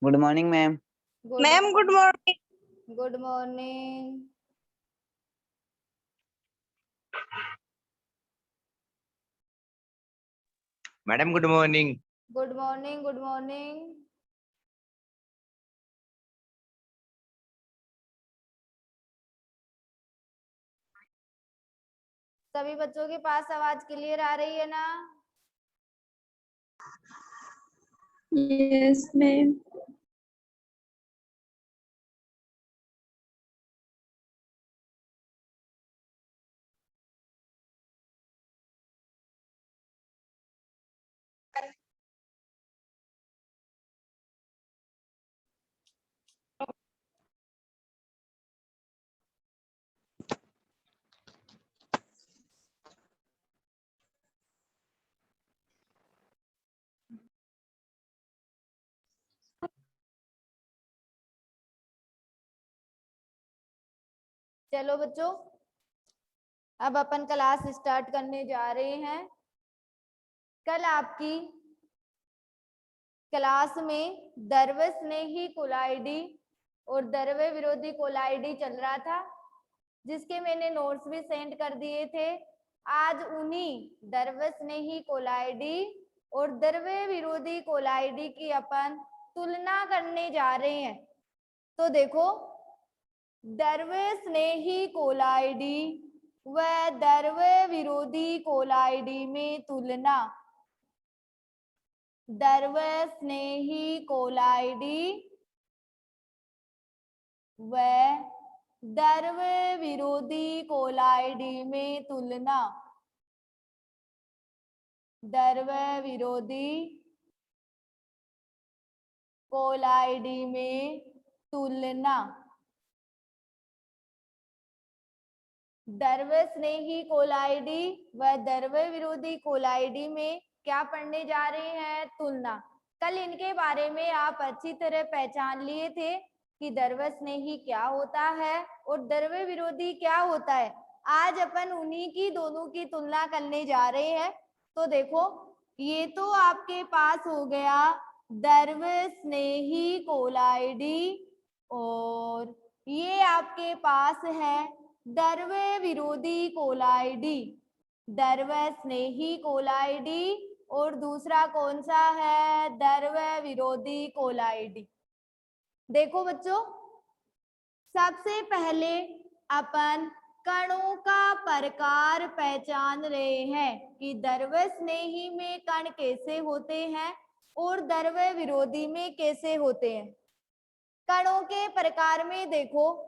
Good morning ma'am. Ma'am good morning. Good morning. Madam good morning. Good morning. Good morning. सभी बच्चों के पास आवाज clear आ रही है ना? Yes ma'am. चलो बच्चों, अब अपन क्लास स्टार्ट करने जा रहे हैं। कल आपकी क्लास में द्रव्य स्नेही कोलाइडी और द्रव्य विरोधी कोलाइडी चल रहा था, जिसके मैंने नोट्स भी सेंड कर दिए थे। आज उन्हीं द्रव्य स्नेही कोलाइडी और द्रव्य विरोधी कोलाइडी की अपन तुलना करने जा रहे हैं। तो देखो, द्रव्य स्नेही कोलाइडी व द्रव्य विरोधी कोलाइडी में तुलना। द्रव्य स्नेही कोलाइडी व द्रव्य विरोधी कोलाइडी में तुलना। द्रव्य विरोधी कोलाइडी में तुलना। द्रव्य स्नेही कोलाइडी व द्रव्य विरोधी कोलाइडी में क्या पढ़ने जा रहे हैं? तुलना। कल इनके बारे में आप अच्छी तरह पहचान लिए थे कि द्रव्य स्नेही क्या होता है और द्रव्य विरोधी क्या होता है। आज अपन उन्हीं की दोनों की तुलना करने जा रहे हैं। तो देखो, ये तो आपके पास हो गया द्रव्य स्नेही कोलाइडी और ये आपके पास है द्रव्य विरोधी कोलाइडी। द्रव्य स्नेही कोलाइडी और दूसरा कौन सा है? द्रव्य विरोधी कोलाइडी। देखो बच्चों, सबसे पहले अपन कणों का प्रकार पहचान रहे हैं कि द्रव्य स्नेही में कण कैसे होते हैं और द्रव्य विरोधी में कैसे होते हैं। कणों के प्रकार में देखो,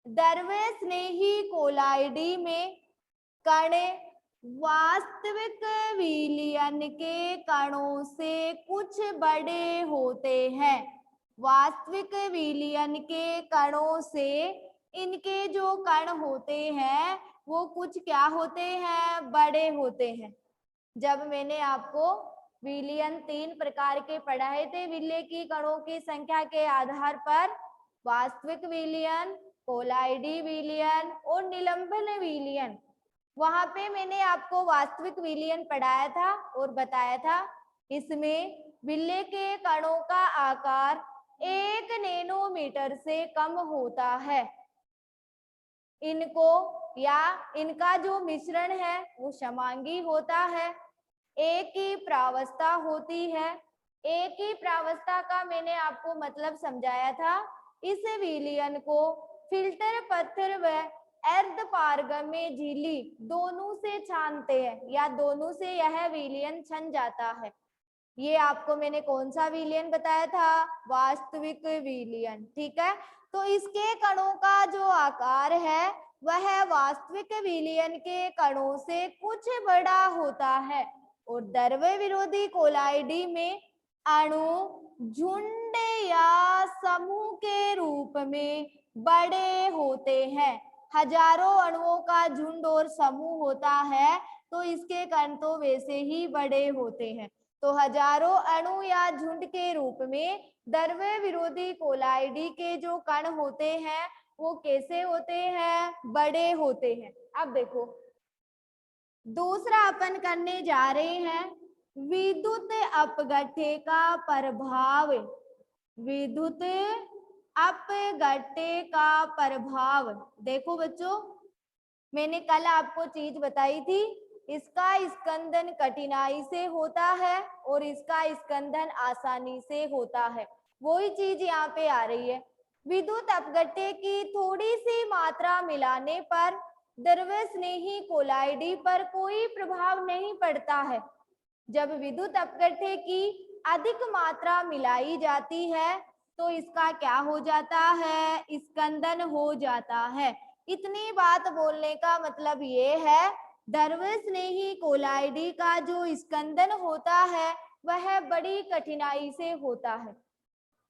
द्रव्य स्नेही कोलाइडी में कण वास्तविक विलयन के कणों से कुछ बड़े होते हैं। वास्तविक विलयन के कणों से इनके जो कण होते हैं वो कुछ क्या होते हैं? बड़े होते हैं। जब मैंने आपको विलयन 3 प्रकार के पढ़ाए थे, विलय की कणों की संख्या के आधार पर, वास्तविक विलयन, कोलाइडी विलयन और निलंबन विलयन। वहां पे मैंने आपको वास्तविक विलयन पढ़ाया था और बताया था इसमें विलय के कणों का आकार 1 नैनोमीटर से कम होता है। इनको या इनका जो मिश्रण है वो समांगी होता है। एक ही प्रावस्था होती है। एक ही प्रावस्था का मैंने आपको मतलब समझाया था। इस विलयन को फिल्टर पत्थर व अर्ध पारगम्य झिल्ली दोनों से छानते हैं या दोनों से यह विलयन छन जाता है। ये आपको मैंने कौन सा विलयन बताया था? वास्तविक विलयन। ठीक है, तो इसके कणों का जो आकार है वह वास्तविक विलयन के कणों से कुछ बड़ा होता है। और द्रव्य विरोधी कोलाइडी में अणु झुंड या समूह के रूप में बड़े होते हैं। हजारों अणुओं का झुंड और समूह होता है तो इसके कण तो वैसे ही बड़े होते हैं। तो हजारों अणु या झुंड के रूप में द्रव्य विरोधी कोलाइडी के जो कण होते हैं वो कैसे होते हैं? बड़े होते हैं। अब देखो, दूसरा अपन करने जा रहे हैं विद्युत अपघट्य का प्रभाव, विद्युत अपघट्य का प्रभाव। देखो बच्चों, मैंने कल आपको चीज बताई थी, इसका स्कंदन कठिनाई से होता है और इसका स्कंदन आसानी से होता है। वही चीज यहाँ पे आ रही है। विद्युत अपघट्य की थोड़ी सी मात्रा मिलाने पर द्रव्यस्नेही कोलाइडी पर कोई प्रभाव नहीं पड़ता है। जब विद्युत अपघट्य की अधिक मात्रा मिलाई जाती है तो इसका क्या हो जाता है? स्कंदन हो जाता है। इतनी बात बोलने का मतलब ये है, द्रव्यस्नेही कोलाइडी का जो स्कंदन होता है वह बड़ी कठिनाई से होता है।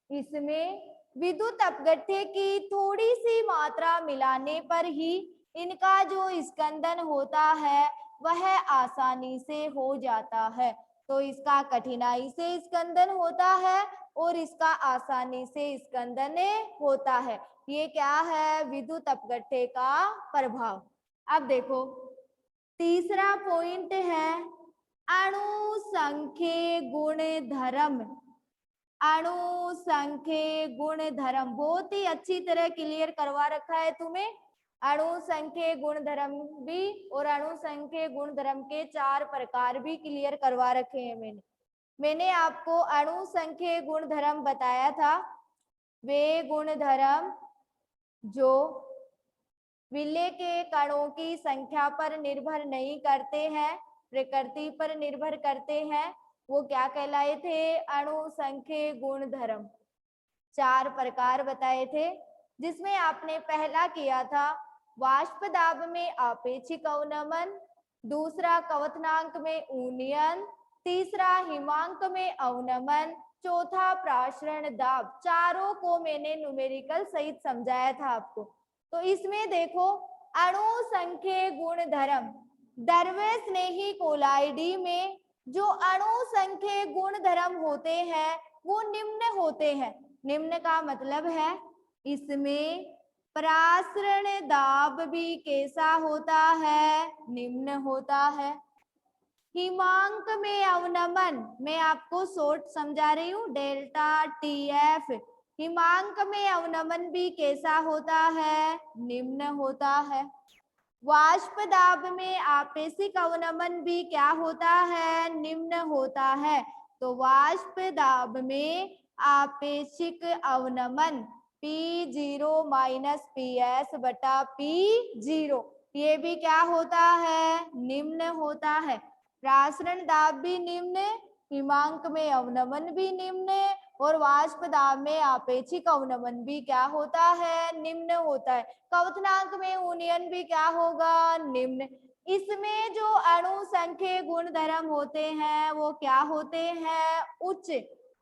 इसमें विद्युत अपघट्य की थोड़ी सी मात्रा मिलाने पर ही इनका जो स्कंदन होता है वह आसानी से हो जाता है। तो इसका कठिनाई से स्कंदन होता है और इसका आसानी से स्कंदन होता है। ये क्या है? विद्युत अपघट्य का प्रभाव। अब देखो, तीसरा पॉइंट है अणु संख्य गुणधर्म। अणु संख्य गुणधर्म बहुत ही अच्छी तरह क्लियर करवा रखा है तुम्हें। अणु संख्य गुणधर्म भी और अणु संख्य गुणधर्म के 4 प्रकार भी क्लियर करवा रखे हैं। मैंने आपको अणु संख्य गुणधर्म बताया था। वे गुणधर्म जो विलेय के कणों की संख्या पर निर्भर नहीं करते हैं, प्रकृति पर निर्भर करते हैं, वो क्या कहलाए थे? अणु संख्य गुणधर्म। 4 प्रकार बताए थे, जिसमें आपने पहला किया था वाष्प दाब में आपेक्षिक अवनमन, दूसरा क्वथनांक में ऊर्णन, तीसरा हिमांक में अवनमन, चौथा प्रासरण दाब। चारों को मैंने न्यूमेरिकल सहित समझाया था आपको। तो इसमें देखो, अणु संख्य गुणधर्म, द्रव्यस्नेही कोलाइडी में जो अणु संख्य गुणधर्म होते हैं वो निम्न होते हैं। निम्न का मतलब है इसमें प्रासरण दाब भी कैसा होता है? निम्न होता है। हिमांक में अवनमन, मैं आपको शॉर्ट समझा रही हूँ, डेल्टा टीएफ। हिमांक में अवनमन भी कैसा होता है? निम्न होता है। वाष्प दाब में आपेक्षिक अवनमन भी क्या होता है? निम्न होता है। तो वाष्प दाब में आपेक्षिक अवनमन P0 माइनस PS बटा P0, ये भी क्या होता है? निम्न होता है। प्रासरण दाब भी निम्न, हिमांक में अवनमन भी निम्न और वाष्प दाब में आपेक्षिक अवनमन भी क्या होता है? निम्न होता है। क्वथनांक में ऊर्णन भी क्या होगा? निम्न। इसमें जो अणु संख्य गुणधर्म होते हैं वो क्या होते हैं? उच्च।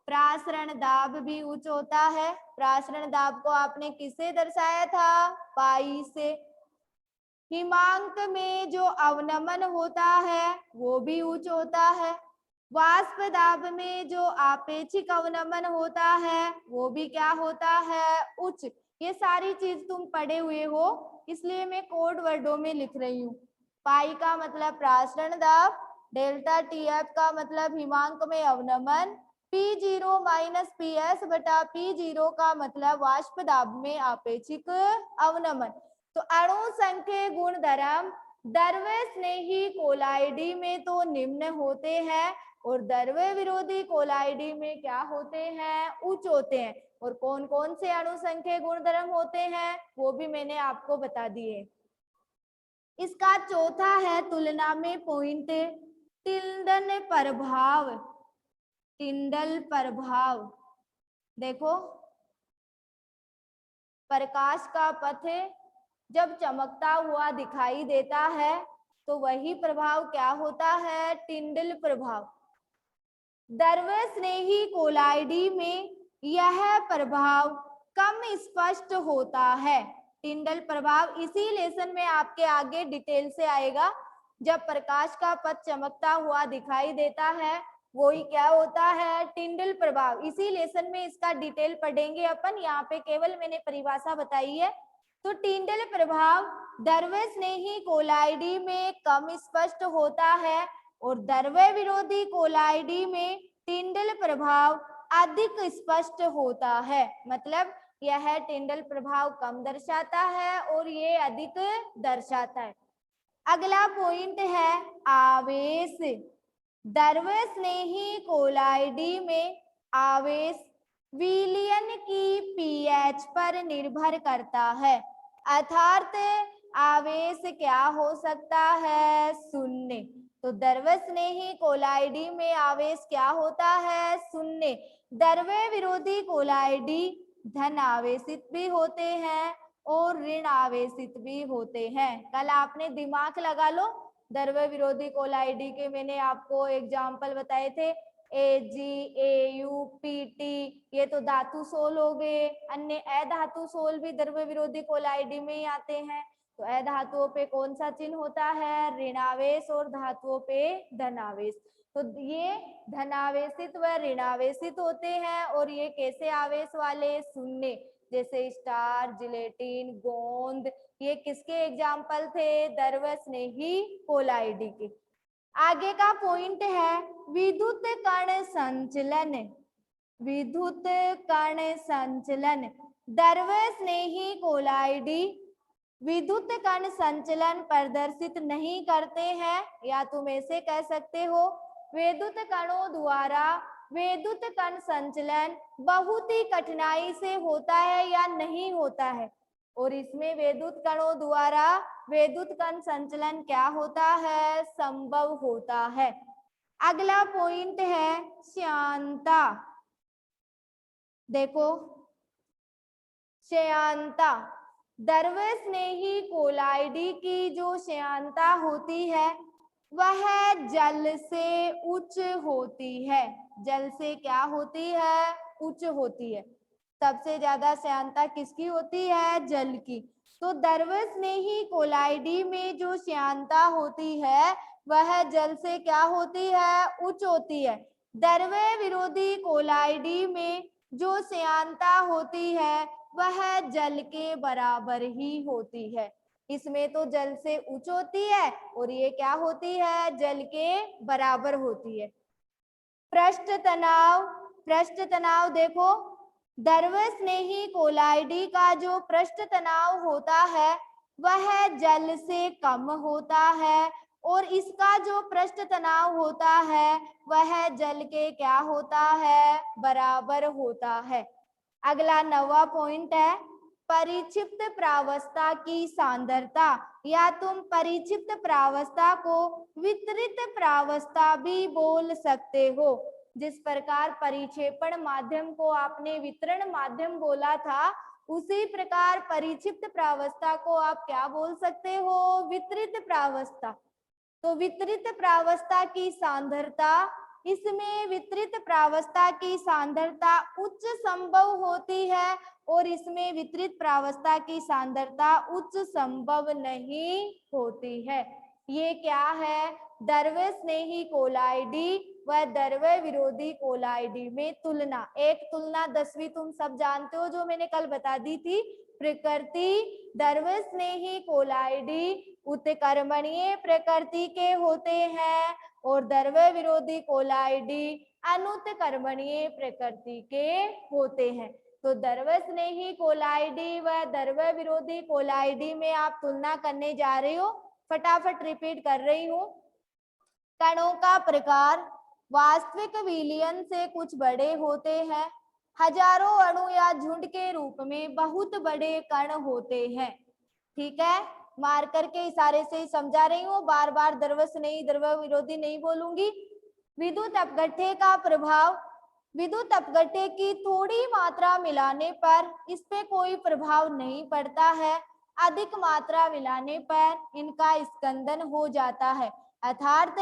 प्रासरण दाब भी उच्च होता है। प्रासरण दाब को आपने किससे दर्शाया था? पाई से। हिमांक में जो अवनमन होता है वो भी उच्च होता है। वाष्प दाब में जो आपेक्षिक अवनमन होता है वो भी क्या होता है? उच्च। ये सारी चीज तुम पढ़े हुए हो, इसलिए मैं कोड वर्डों में लिख रही हूँ। पाई का मतलब प्रासरण दाब, डेल्टा टीएफ का मतलब हिमांक में अवनमन, P0 माइनस PS बटा P0 का मतलब वाष्प दाब में आपेक्षिक अवनमन। तो अणु संख्य गुणधर्म द्रव्यस्नेही कोलाइडी में तो निम्न होते हैं और द्रव्य विरोधी कोलाइडी में क्या होते हैं? उच्च होते हैं। और कौन कौन से अणु संख्य गुणधर्म होते हैं वो भी मैंने आपको बता दिए। इसका चौथा है तुलना में पॉइंट, टिंडल प्रभाव। टिंडल प्रभाव देखो, प्रकाश का पथ जब चमकता हुआ दिखाई देता है तो वही प्रभाव क्या होता है? टिंडल प्रभाव। द्रव्यस्नेही कोलाइडी में यह प्रभाव कम स्पष्ट होता है। टिंडल प्रभाव इसी लेसन में आपके आगे डिटेल से आएगा। जब प्रकाश का पथ चमकता हुआ दिखाई देता है वही क्या होता है? टिंडल प्रभाव। इसी लेसन में इसका डिटेल पढ़ेंगे अपन, यहाँ पे केवल मैंने परिभाषा बताई है। तो टिंडल प्रभाव द्रव्यस्नेही कोलाइडी में कम स्पष्ट होता है और द्रव्य विरोधी कोलाइडी में टिंडल प्रभाव अधिक स्पष्ट होता है। मतलब यह टिंडल प्रभाव कम दर्शाता है और ये अधिक दर्शाता है। अगला पॉइंट है आवेश। द्रव्य स्नेही कोलाइडी में आवेश विलयन की पीएच पर निर्भर करता है, अर्थात आवेश क्या हो सकता है, शून्य। तो द्रव्य स्नेही कोलाइडी में आवेश क्या होता है, शून्य। द्रव्य विरोधी कोलाइडी धन आवेशित भी होते हैं और ऋण आवेशित भी होते हैं। कल आपने दिमाग लगा लो, द्रव्य विरोधी कोलाइडी के मैंने आपको एग्जाम्पल बताए थे, Ag, Au, Pt, ये तो धातु सोल हो गए। अन्य अधातु सोल भी द्रव्य विरोधी कोलाइडी में ही आते हैं। तो अधातुओं पे कौन सा चिन्ह होता है, ऋणावेश, और धातुओं पे धनावेश। तो ये धनावेशित व ऋणावेशित होते हैं। और ये कैसे आवेश वाले, शून्य, जैसे स्टार, जिलेटिन, गोंद, ये किसके एग्जाम्पल थे, द्रव्य स्नेही कोलाइडी के। आगे का पॉइंट है विद्युत कण संचलन। विद्युत कण संचलन। द्रव्य स्नेही कोलाइडी विद्युत कण संचलन प्रदर्शित नहीं करते हैं, या तुम ऐसे कह सकते हो विद्युत कणों द्वारा विद्युत कण संचलन बहुत ही कठिनाई से होता है या नहीं होता है। और इसमें विद्युत कणों द्वारा विद्युत कण संचलन क्या होता है, संभव होता है। अगला पॉइंट है श्यानता। देखो श्यानता, द्रव्य स्नेही कोलाइडी की जो श्यानता होती है वह जल से उच्च होती है। जल से क्या होती है, उच्च होती है। सबसे ज्यादा श्यानता किसकी होती है, जल की। तो द्रव्य स्नेही कोलाइडी में जो श्यानता होती है वह जल से क्या होती है, उच्च होती है। द्रव्य विरोधी कोलाइडी में जो श्यानता होती है वह जल के बराबर ही होती है। इसमें तो जल से उच्च होती है और ये क्या होती है, जल के बराबर होती है। पृष्ठ तनाव। पृष्ठ तनाव देखो, द्रव्य स्नेही कोलाइडी का जो पृष्ठ तनाव होता है वह जल से कम होता है और इसका जो पृष्ठ तनाव होता है वह जल के क्या होता है, बराबर होता है। अगला 9वां पॉइंट है परिक्षिप्त प्रावस्था की सांद्रता, या तुम परिक्षिप्त प्रावस्था को वितरित प्रावस्था भी बोल सकते हो। जिस प्रकार परिक्षेपण माध्यम को आपने वितरण माध्यम बोला था, उसी प्रकार परिक्षिप्त प्रावस्था को आप क्या बोल सकते हो, वितरित प्रावस्था। तो वितरित प्रावस्था की सांद्रता, इसमें वितरित प्रावस्था की सांद्रता उच्च संभव होती है और इसमें वितरित प्रावस्था की सांद्रता उच्च संभव नहीं होती है। ये क्या है, द्रव्य स्नेही कोलाइडी व द्रव्य विरोधी कोलाइडी में तुलना। एक तुलना 10वीं तुम सब जानते हो जो मैंने कल बता दी थी। प्रकृति द्रव्य स्नेही कोलाइडी उत्कर्मणीय प्रकृति के होते हैं और द्रव्य विरोधी कोलाइडी अनुत्कर्मणीय प्रकृति के होते हैं। तो द्रव्य स्नेही कोलाइडी व द्रव्य विरोधी कोलाइडी में आप तुलना करने जा रहे हो। फटाफट रिपीट कर रही हूँ। कणों का प्रकार वास्तविक विलयन से कुछ बड़े होते हैं। हजारों अणु या झुंड के रूप में बहुत बड़े कण होते हैं। ठीक है, मार्कर के इशारे से ही समझा रही हूँ, बार बार द्रव्य स्नेही द्रव्य विरोधी नहीं बोलूंगी। विद्युत अपघट्य का प्रभाव, विद्युत अपघट्य की थोड़ी मात्रा मिलाने पर इस पे कोई प्रभाव नहीं पड़ता है, अधिक मात्रा मिलाने पर इनका स्कंदन हो जाता है, अर्थात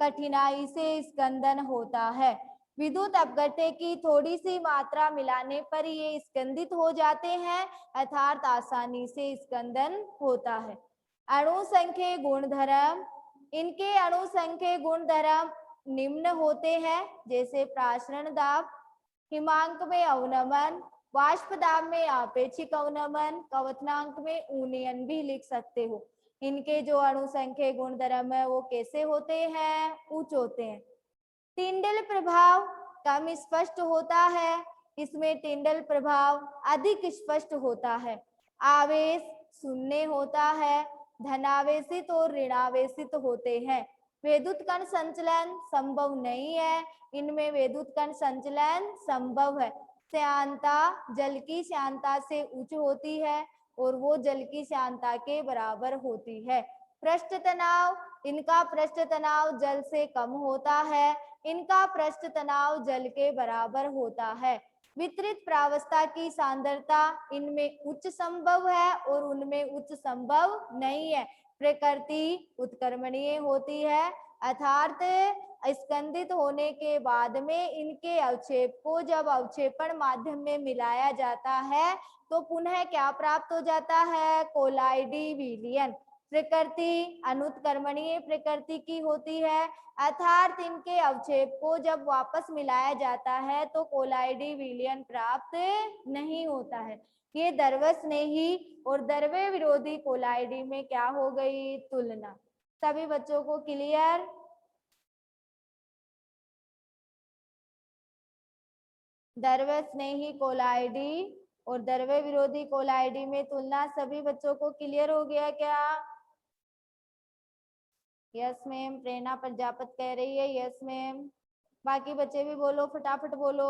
कठिनाई से स्कंदन होता है। विद्युत अपघट्य की थोड़ी सी मात्रा मिलाने पर ये स्कंदित हो जाते हैं, अर्थात आसानी से स्कंदन होता है। अणु संख्या गुणधर्म, इनके अणु संख्या गुणधर्म निम्न होते हैं, जैसे प्रासरण दाब, हिमांक में अवनमन, वाष्प दाब में आपेक्षिक अवनमन, क्वथनांक में ऊर्णयन भी लिख सकते हो। इनके जो अणुसंख्यक गुणधर्म है वो कैसे होते हैं, उच्च होते हैं। टिंडल प्रभाव कम स्पष्ट होता है, इसमें टिंडल प्रभाव अधिक स्पष्ट होता है। आवेश शून्य होता है, धनावेशित और ऋणावेशित होते हैं। विद्युत कण संचलन संभव नहीं है, इनमें विद्युत कण संचलन संभव है। श्यानता जल की श्यानता से उच्च होती है और वो जल की श्यानता के बराबर होती है। पृष्ठ तनाव, इनका पृष्ठ तनाव जल से कम होता है, इनका पृष्ठ तनाव जल के बराबर होता है। वितरित प्रावस्था की सांद्रता इनमें उच्च संभव है और उनमें उच्च संभव नहीं है। प्रकृति उत्क्रमणीय होती है, अर्थात स्कंदित होने के बाद में इनके अवक्षेप को जब अवक्षेपण माध्यम में मिलाया जाता है तो पुनः क्या प्राप्त हो जाता है, कोलाइडी विलयन। प्रकृति अनुत्क्रमणीय प्रकृति की होती है, अर्थात इनके अवक्षेप को जब वापस मिलाया जाता है तो कोलाइडी विलयन प्राप्त नहीं होता है। ये द्रवस्नेही और द्रव्य विरोधी कोलाइडी में क्या हो गई, तुलना। सभी बच्चों को क्लियर? द्रवस्नेही कोलाइडी और द्रव्य विरोधी कोलाइडी में तुलना सभी बच्चों को क्लियर हो गया क्या? यस मैम, प्रेरणा प्रजापत कह रही है यस मैम। बाकी बच्चे भी बोलो, फटाफट बोलो।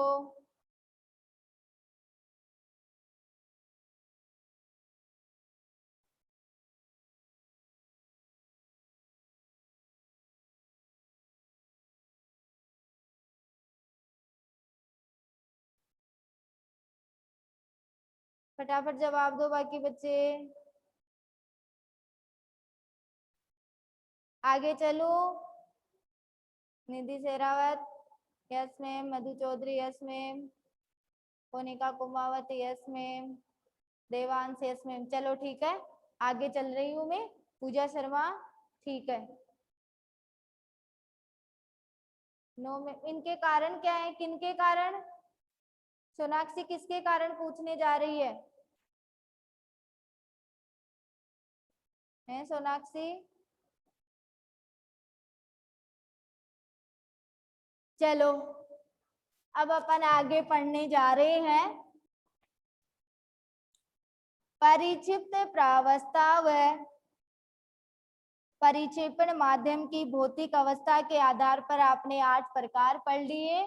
फटाफट जवाब दो बाकी बच्चे। आगे चलो। Nidhi Sherawat yes ma'am, Madhu Chaudhary yes ma'am, Konika Kumawat yes ma'am, Devansh yes ma'am. चलो ठीक है, आगे चल रही हूँ मैं। पूजा शर्मा ठीक है। नो मैम, इनके कारण क्या है, किनके कारण? सोनाक्षी किसके कारण पूछने जा रही है? हैं सोनाक्षी? चलो अब अपन आगे पढ़ने जा रहे हैं। परिक्षिप्त प्रावस्था व परिक्षेपण माध्यम की भौतिक अवस्था के आधार पर आपने 8 प्रकार पढ़ लिए।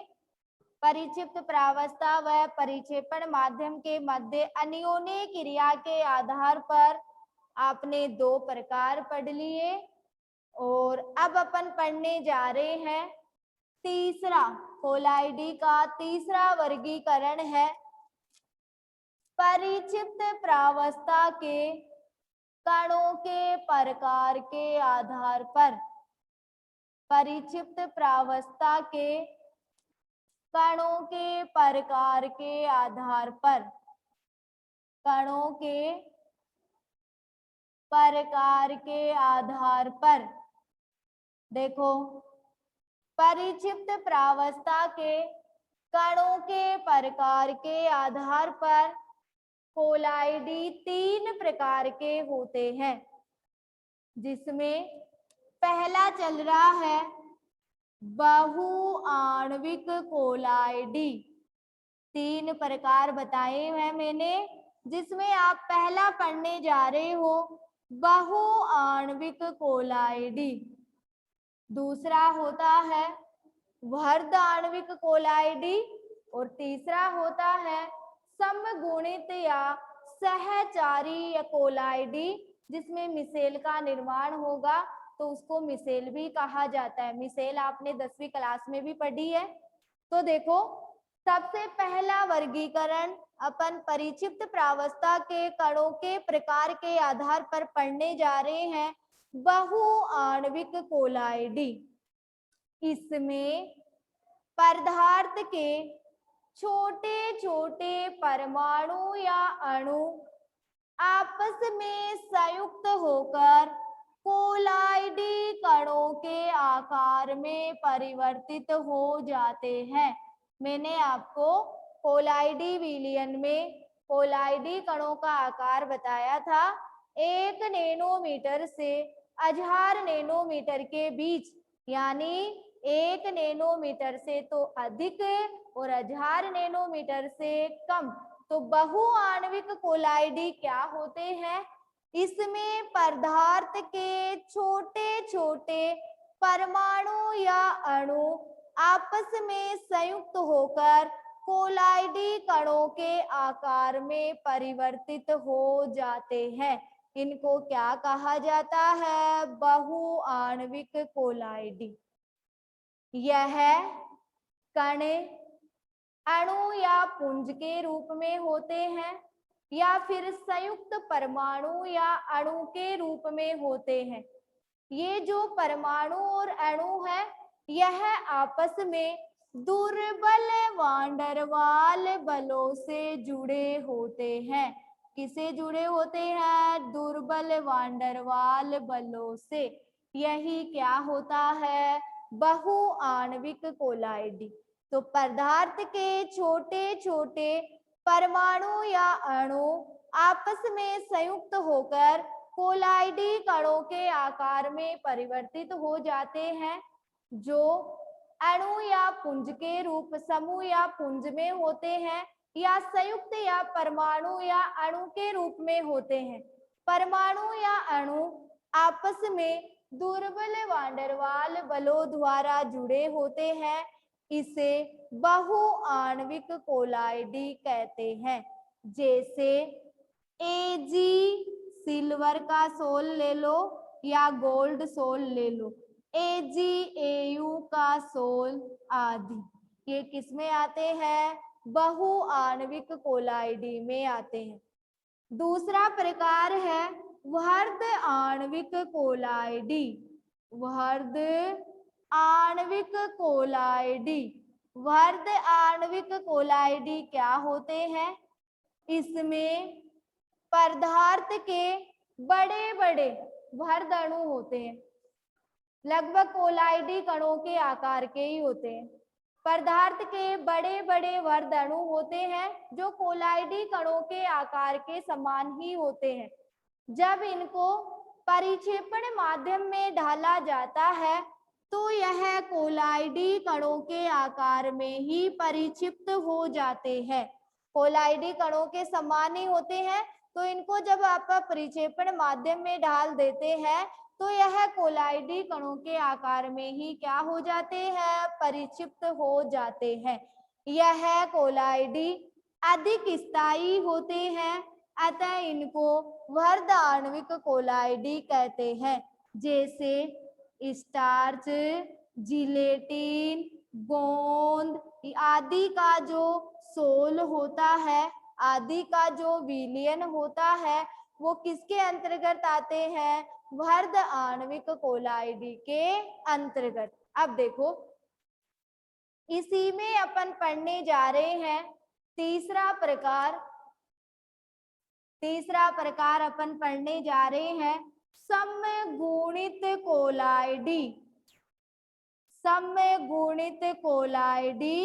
परिक्षिप्त प्रावस्था व परिक्षेपण माध्यम के मध्य अन्योन्य क्रिया के आधार पर आपने 2 प्रकार पढ़ लिए और अब अपन पढ़ने जा रहे हैं तीसरा। कोलाइडी का तीसरा वर्गीकरण है परिक्षिप्त प्रावस्था के कणों के प्रकार के आधार पर। परिक्षिप्त प्रावस्था के कणों के प्रकार के आधार पर, कणों के प्रकार के आधार पर देखो, परिक्षिप्त प्रावस्था के कणों के प्रकार के आधार पर कोलाइडी 3 प्रकार के होते हैं, जिसमें पहला चल रहा है बहुआण्विक कोलाइडी। 3 प्रकार बताए हैं मैंने, जिसमें आप पहला पढ़ने जा रहे हो बहुआण्विक कोलाइडी। दूसरा होता है वर्ध आणविक कोलाइडी और तीसरा होता है समगुणित या सहचारी कोलाइडी, जिसमें मिसेल का निर्माण होगा तो उसको मिसेल भी कहा जाता है। मिसेल आपने 10वीं क्लास में भी पढ़ी है। तो देखो, सबसे पहला वर्गीकरण अपन परिक्षिप्त प्रावस्था के कणों के प्रकार के आधार पर पढ़ने जा रहे हैं बहुआण्विक कोलाइडी। इसमें पदार्थ के छोटे छोटे परमाणु या अणु आपस में संयुक्त होकर कोलाइडी कणों के आकार में परिवर्तित हो जाते हैं। मैंने आपको कोलाइडी विलयन में कोलाइडी कणों का आकार बताया था। 1 नैनोमीटर से 1000 नैनोमीटर के बीच, यानी 1 नैनोमीटर से तो अधिक और 1000 नैनोमीटर से कम, तो बहुआण्विक कोलाइडी क्या होते हैं? इसमें पदार्थ के छोटे छोटे परमाणु या अणु आपस में संयुक्त होकर कोलाइडी कणों के आकार में परिवर्तित हो जाते हैं। इनको क्या कहा जाता है? बहुआण्विक कोलाइडी। यह कण अणु या पुंज के रूप में होते हैं या फिर संयुक्त परमाणु या अणु के रूप में होते हैं। ये जो परमाणु और अणु है यह आपस में दुर्बल वांडरवाल बलों से जुड़े होते हैं। किसे जुड़े होते हैं? दुर्बल वांडरवाल बलों से। यही क्या होता है? बहुआण्विक कोलाइडी। तो पदार्थ के छोटे छोटे परमाणु या अणु आपस में संयुक्त होकर कोलाइडी कणों के आकार में परिवर्तित हो जाते हैं, जो अणु या पुंज के रूप, समूह या पुंज में होते हैं या संयुक्त या परमाणु या अणु के रूप में होते हैं। परमाणु या अणु आपस में दुर्बल वांडरवाल बलों द्वारा जुड़े होते हैं। इसे बहुआण्विक कोलाइडी कहते हैं। जैसे Ag सिल्वर का सोल ले लो या गोल्ड सोल ले लो, AgAu का सोल आदि, ये किस में आते हैं? बहुआण्विक कोलाइडी में आते हैं। दूसरा प्रकार है वर्ध आणविक कोलाइडी। वर्ध आणविक कोलाइडी। वर्ध आणविक कोलाइडी क्या होते हैं? इसमें पदार्थ के बड़े बड़े वर्ध अणु होते हैं, लगभग कोलाइडी कणों के आकार के ही होते हैं। पदार्थ के बड़े बड़े वर्ध अणु होते हैं जो कोलाइडी कणों के आकार के समान ही होते हैं। जब इनको परिक्षेपण माध्यम में ढाला जाता है तो यह कोलाइडी कणों के आकार में ही परिक्षिप्त हो जाते हैं। कोलाइडी कणों के समान ही होते हैं, तो इनको जब आप परिक्षेपण माध्यम में डाल देते हैं तो यह कोलाइडी कणों के आकार में ही क्या हो जाते हैं? परिक्षिप्त हो जाते हैं। यह कोलाइडी अधिक स्थायी होते हैं, अतः इनको वर्ध आणविक कोलाइडी कहते हैं। जैसे स्टार्च, जिलेटिन, गोंद आदि का जो सोल होता है, आदि का जो विलयन होता है, वो किसके अंतर्गत आते हैं? वर्ध आणविक कोलाइडी के अंतर्गत। अब देखो, इसी में अपन पढ़ने जा रहे हैं तीसरा प्रकार। तीसरा प्रकार अपन पढ़ने जा रहे हैं समगुणित कोलाइडी। समगुणित कोलाइडी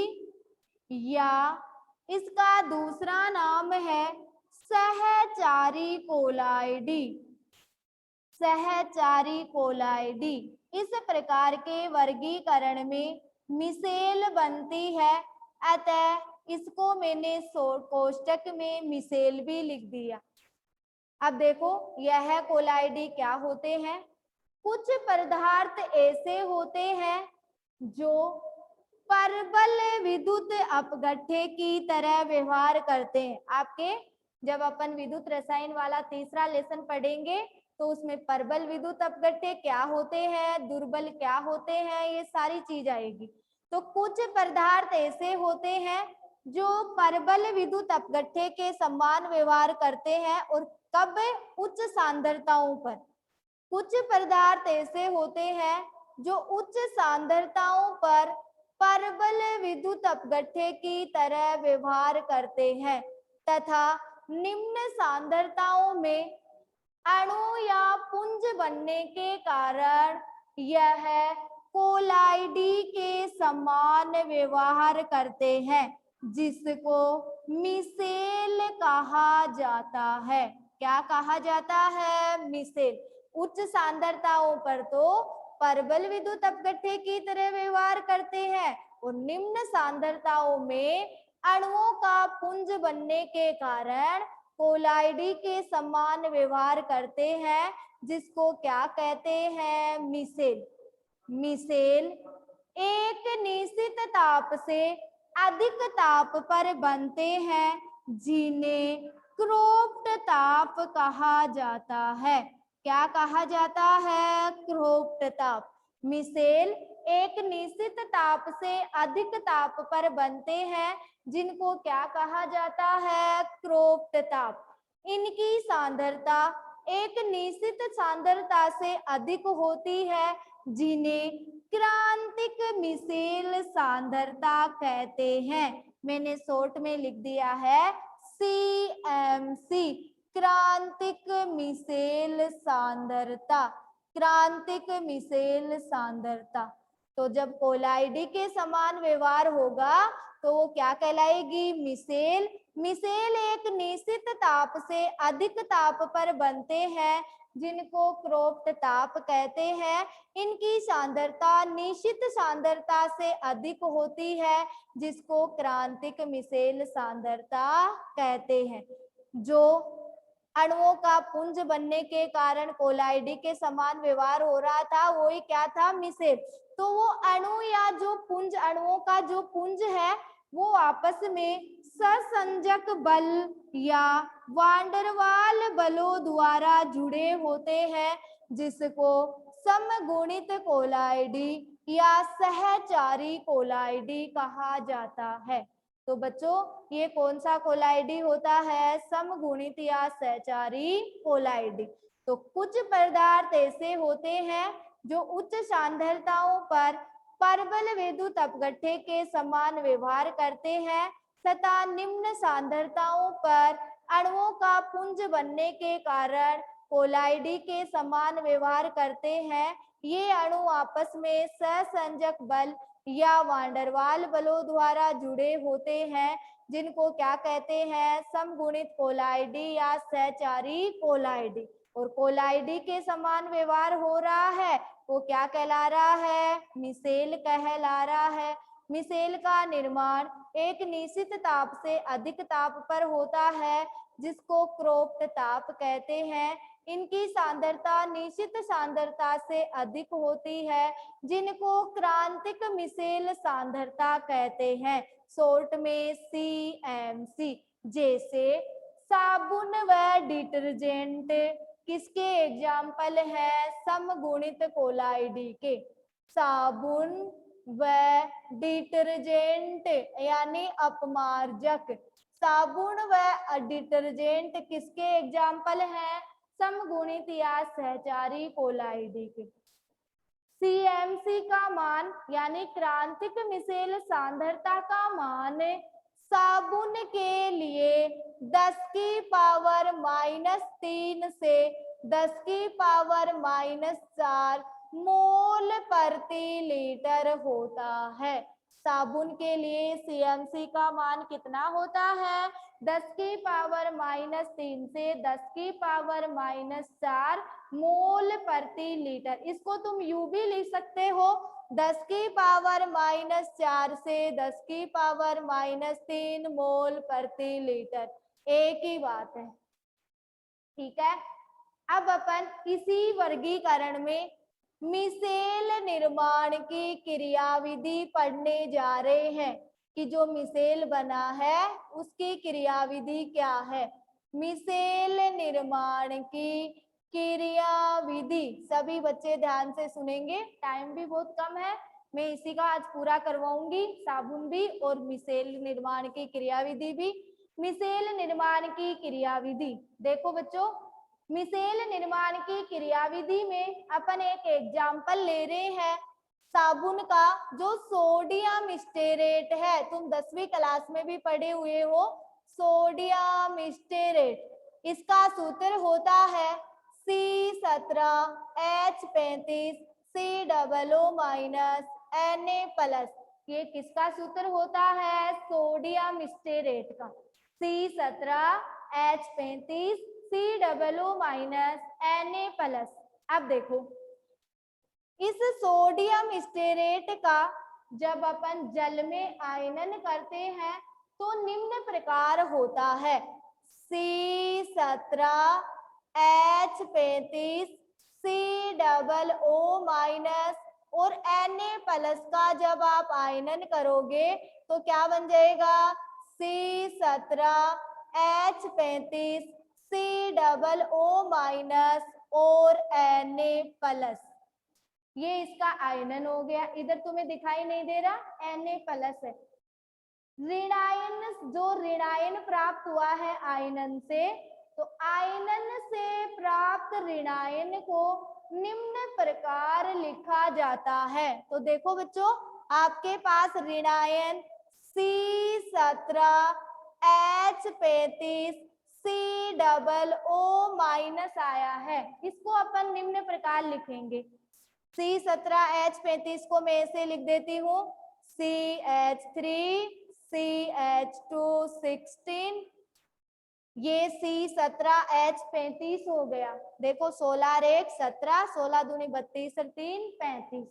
या इसका दूसरा नाम है सहचारी कोलाइडी। सहचारी कोलाइडी। इस प्रकार के वर्गीकरण में मिसेल बनती है, अतः इसको मैंने कोष्टक में मिसेल भी लिख दिया। अब देखो, यह कोलाइडी क्या होते हैं? कुछ पदार्थ ऐसे होते हैं जो परबल विद्युत अपघट्य की तरह व्यवहार करते हैं। आपके जब अपन विद्युत रसायन वाला तीसरा लेसन पढ़ेंगे तो उसमें परबल विद्युत अपघट्य क्या होते हैं, दुर्बल क्या होते हैं, ये सारी चीज आएगी। तो कुछ पदार्थ ऐसे होते हैं जो परबल विद्युत अपघट्य के समान व्यवहार करते हैं, और कब? उच्च सांद्रताओं पर। कुछ पदार्थ ऐसे होते हैं जो उच्च सांद्रताओं पर परबल विद्युत अपघट्य की तरह व्यवहार करते हैं, तथा निम्न सांद्रताओं में अणु या पुंज बनने के कारण यह कोलाइडी के समान व्यवहार करते हैं, जिसको मिसेल कहा जाता है। क्या कहा जाता है? मिसेल। उच्च सांद्रताओं पर तो परबल विद्युत अपघट्य की तरह व्यवहार करते हैं और निम्न सांद्रताओं में अणुओं का पुंज बनने के कारण कोलाइडी के समान व्यवहार करते हैं, जिसको क्या कहते हैं? मिसेल। मिसेल एक निश्चित ताप से अधिक ताप पर बनते हैं, जिन्हें क्रोप्ट ताप कहा जाता है। क्या कहा जाता है? क्रोप्ट ताप। मिसेल एक निश्चित ताप से अधिक ताप पर बनते हैं, जिनको क्या कहा जाता है? क्रोप्ट ताप। इनकी सांद्रता एक निश्चित सांद्रता से अधिक होती है, जिन्हें क्रांतिक मिसेल सांद्रता कहते हैं। मैंने शॉर्ट में लिख दिया है CMC, क्रांतिक मिसेल सांद्रता। क्रांतिक मिसेल सांद्रता। तो जब कोलाइडी के समान व्यवहार होगा तो वो क्या कहलाएगी? मिसेल। मिसेल एक निश्चित ताप से अधिक ताप पर बनते हैं, जिनको क्रोप्ट ताप कहते हैं। इनकी सांद्रता निश्चित सांद्रता से अधिक होती है, जिसको क्रांतिक मिसेल सांद्रता कहते हैं। जो अणुओं का पुंज बनने के कारण कोलाइडी के समान व्यवहार हो रहा था, वो ही क्या था? मिसेल। तो वो अणु या जो पुंज, अणुओं का जो पुंज है वो आपस में सहसंजक बल या वांडरवाल बलों द्वारा जुड़े होते हैं, जिसको समगुणित कोलाइडी या सहचारी कोलाइडी कहा जाता है। तो बच्चों ये कौन सा कोलाइडी होता है? समगुणित या सहचारी कोलाइडी। तो कुछ पदार्थ ऐसे होते हैं जो उच्च सांद्रताओं पर परबल विद्युत अपघट्य के समान व्यवहार करते हैं तथा निम्न सांद्रताओं पर अणुओं का पुंज बनने के कारण कोलाइडी के समान व्यवहार करते हैं। ये अणु आपस में सहसंजक बल या वांडरवाल बलों द्वारा जुड़े होते हैं, जिनको क्या कहते हैं? समगुणित कोलाइडी या सहचारी कोलाइडी। और कोलाइडी के समान व्यवहार हो रहा है वो क्या कहला रहा है? मिसेल कहला रहा है। मिसेल का निर्माण एक निश्चित ताप से अधिक ताप पर होता है, जिसको क्रोप्ट ताप कहते हैं। इनकी सांद्रता निश्चित सांद्रता से अधिक होती है, जिनको क्रांतिक मिसेल सांद्रता कहते हैं। शॉर्ट में CMC। जैसे साबुन व डिटर्जेंट किसके एग्जाम्पल है? समगुणित कोलाइडी के। साबुन व डिटर्जेंट यानी अपमार्जक। साबुन व डिटर्जेंट किसके एग्जाम्पल हैं? समगुणित या सहचारी कोलाइडी के। CMC का मान यानी क्रांतिक मिसेल सांद्रता का मान साबुन के लिए 10 की पावर -3 से 10 की पावर -4 मोल प्रति लीटर होता है। साबुन के लिए CMC का मान कितना होता है? 10 की पावर -3 से 10 की पावर -4 मोल प्रति लीटर। इसको तुम यूं भी लिख सकते हो, 10 की पावर -4 से 10 की पावर -3 मोल प्रति लीटर। एक ही बात है, ठीक है। अब अपन इसी वर्गीकरण में मिसेल निर्माण की क्रियाविधि पढ़ने जा रहे हैं कि जो मिसेल बना है उसकी क्रियाविधि क्या है। मिसेल निर्माण की क्रियाविधि सभी बच्चे ध्यान से सुनेंगे, टाइम भी बहुत कम है, मैं इसी का आज पूरा करवाऊंगी, साबुन भी और मिसेल निर्माण की क्रियाविधि भी। मिसेल निर्माण की क्रियाविधि देखो बच्चों, मिसेल निर्माण की क्रियाविधि में अपन एक एग्जाम्पल ले रहे हैं साबुन का, जो सोडियम स्टेरेट है। तुम 10वीं क्लास में भी पढ़े हुए हो सोडियम स्टेरेट। इसका सूत्र होता है C17H35 COO- Na+। ये किसका सूत्र होता है? सोडियम स्टेरेट का। C17H35 COO minus Na+। अब देखो इस सोडियम स्टेरेट का जब अपन जल में आयनन करते हैं तो निम्न प्रकार होता है। C17H35 COO माइनस और Na+ का जब आप आयनन करोगे तो क्या बन जाएगा? C17H35 COO माइनस और Na+। ये इसका आयनन हो गया। इधर तुम्हें दिखाई नहीं दे रहा, Na+ है। ऋणायन, जो ऋणायन प्राप्त हुआ है आयनन से, तो आयनन से प्राप्त ऋणायन को निम्न प्रकार लिखा जाता है। तो देखो बच्चों, आपके पास ऋणायन C17H35 COO माइनस आया है। इसको अपन निम्न प्रकार लिखेंगे। C17H35 को मैं ऐसे लिख देती हूँ, CH3CH216। ये C17H35 हो गया। देखो 16 और 1 17, 16 दूनी 32 और 3 35।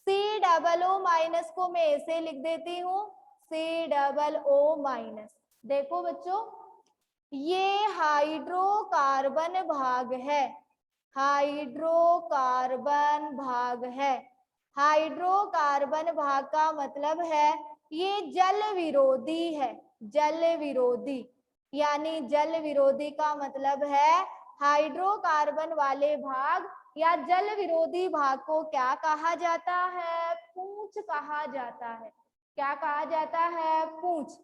COO माइनस को मैं ऐसे लिख देती हूँ, COO माइनस। देखो बच्चों, ये हाइड्रोकार्बन भाग है, हाइड्रोकार्बन भाग है। हाइड्रोकार्बन भाग का मतलब है ये जल विरोधी है, जल विरोधी। यानी जल विरोधी का मतलब है हाइड्रोकार्बन वाले भाग या जल विरोधी भाग को क्या कहा जाता है? पूंछ कहा जाता है। क्या कहा जाता है? पूंछ।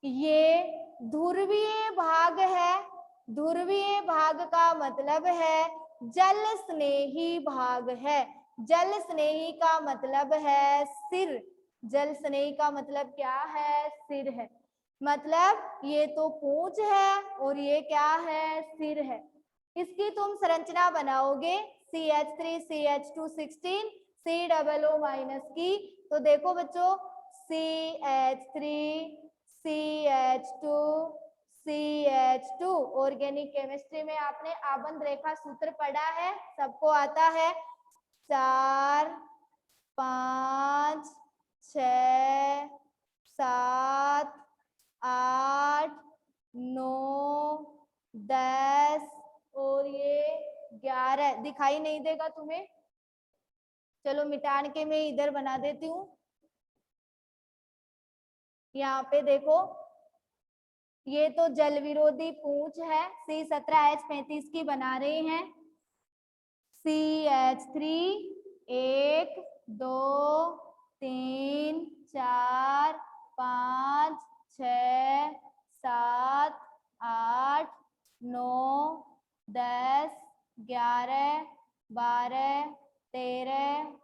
ये ध्रुवीय भाग है। ध्रुवीय भाग का मतलब है जल स्नेही भाग है। जल स्नेही का मतलब है सिर। जल स्नेही का मतलब क्या है? सिर है। मतलब ये तो पूंछ है और ये क्या है? सिर है। इसकी तुम संरचना बनाओगे CH3CH216 COO माइनस की। तो देखो बच्चों, CH3CH2CH2 ऑर्गेनिक केमिस्ट्री में आपने आबंध रेखा सूत्र पढ़ा है, सबको आता है। 4 5 6 7 8 9 10 और ये 11। दिखाई नहीं देगा तुम्हें? चलो मिटान के मैं इधर बना देती हूँ। यहाँ पे देखो, ये तो जल विरोधी पूंछ है, C17H35 की बना रहे हैं। CH3 1 2 3 4 5 6 7 8 9 10 11 12 13